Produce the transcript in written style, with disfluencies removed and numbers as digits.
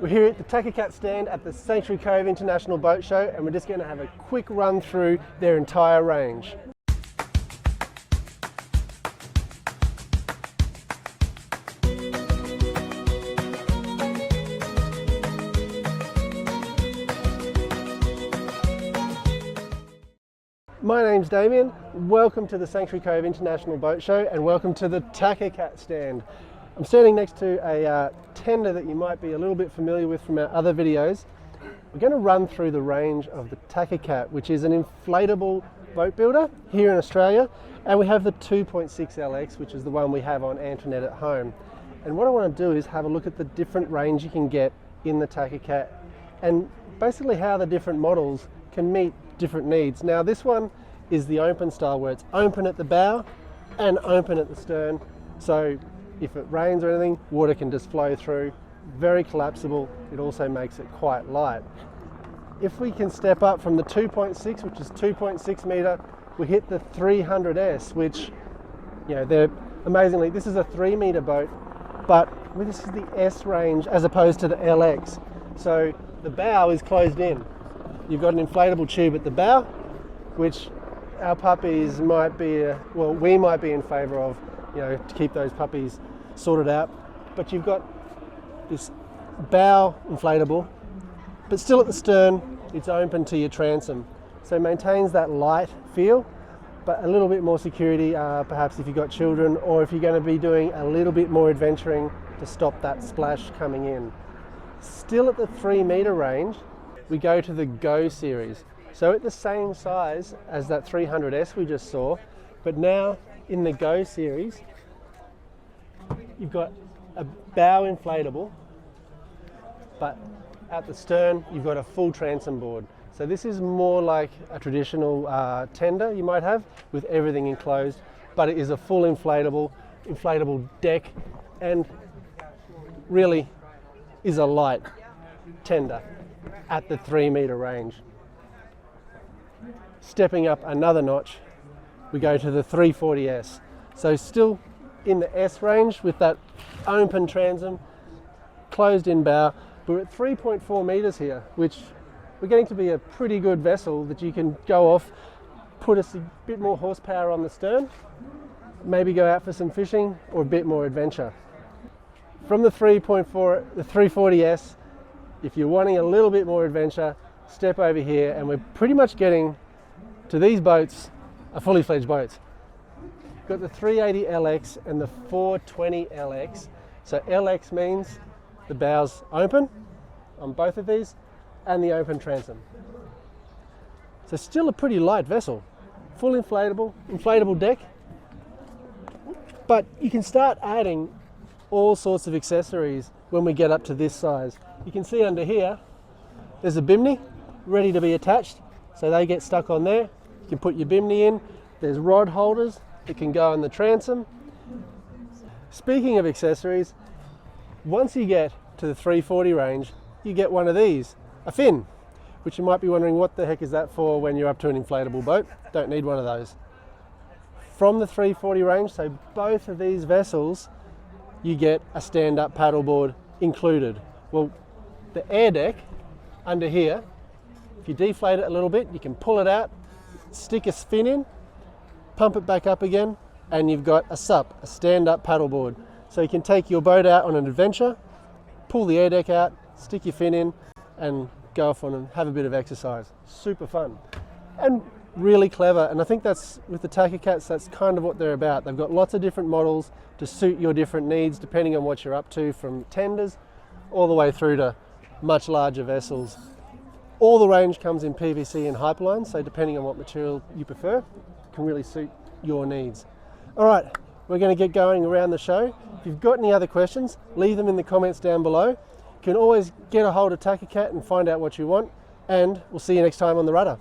We're here at the Takacat stand at the Sanctuary Cove International Boat Show, and we're just going to have a quick run through their entire range. My name's Damien, welcome to the Sanctuary Cove International Boat Show and welcome to the Takacat stand. I'm standing next to a tender that you might be a little bit familiar with from our other videos. We're going to run through the range of the Takacat, which is an inflatable boat builder here in Australia, and we have the 2.6 LX, which is the one we have on Antoinette at home. And what I want to do is have a look at the different range you can get in the Takacat and basically how the different models can meet different needs. Now this one is the open style, where it's open at the bow and open at the stern, so if it rains or anything, water can just flow through. Very collapsible. It also makes it quite light. If we can step up from the 2.6, which is 2.6 meter, we hit the 300S, which, you know, they're amazingly, this is a 3 meter boat, but this is the S range as opposed to the LX. So the bow is closed in. You've got an inflatable tube at the bow, which our puppies might be, well, we might be in favor of, you know, to keep those puppies sorted out. But you've got this bow inflatable, but still at the stern, it's open to your transom. So it maintains that light feel, but a little bit more security, perhaps if you've got children, or if you're going to be doing a little bit more adventuring to stop that splash coming in. Still at the 3 meter range, we go to the Go Series. So at the same size as that 300S we just saw, but now in the Go Series, you've got a bow inflatable, but at the stern, you've got a full transom board. So this is more like a traditional tender you might have with everything enclosed, but it is a full inflatable deck, and really is a light tender at the 3 meter range. Stepping up another notch, we go to the 340S. So still in the S range with that open transom, closed in bow, but we're at 3.4 meters here, which we're getting to be a pretty good vessel that you can go off, put a bit more horsepower on the stern, maybe go out for some fishing or a bit more adventure. From the 340S, if you're wanting a little bit more adventure, step over here and we're pretty much getting to these boats are fully fledged boats. Got the 380 LX and the 420 LX. So LX means the bow's open on both of these and the open transom. So still a pretty light vessel. Full inflatable deck. But you can start adding all sorts of accessories when we get up to this size. You can see under here, there's a bimini ready to be attached. So they get stuck on there. You can put your bimini in. There's rod holders that can go on the transom. Speaking of accessories, once you get to the 340 range, you get one of these, a fin, which you might be wondering what the heck is that for when you're up to an inflatable boat. Don't need one of those. From the 340 range, so both of these vessels, you get a stand-up paddleboard included. Well, the air deck under here, if you deflate it a little bit, you can pull it out, stick a fin in, pump it back up again, and you've got a SUP, a stand-up paddleboard. So you can take your boat out on an adventure, pull the air deck out, stick your fin in, and go off on and have a bit of exercise. Super fun. And really clever, and I think that's, with the Takacats, that's kind of what they're about. They've got lots of different models to suit your different needs, depending on what you're up to, from tenders all the way through to much larger vessels. All the range comes in PVC and Hyperline, so depending on what material you prefer, it can really suit your needs. All right, we're going to get going around the show. If you've got any other questions, leave them in the comments down below. You can always get a hold of Takacat and find out what you want, and we'll see you next time on the Rudder.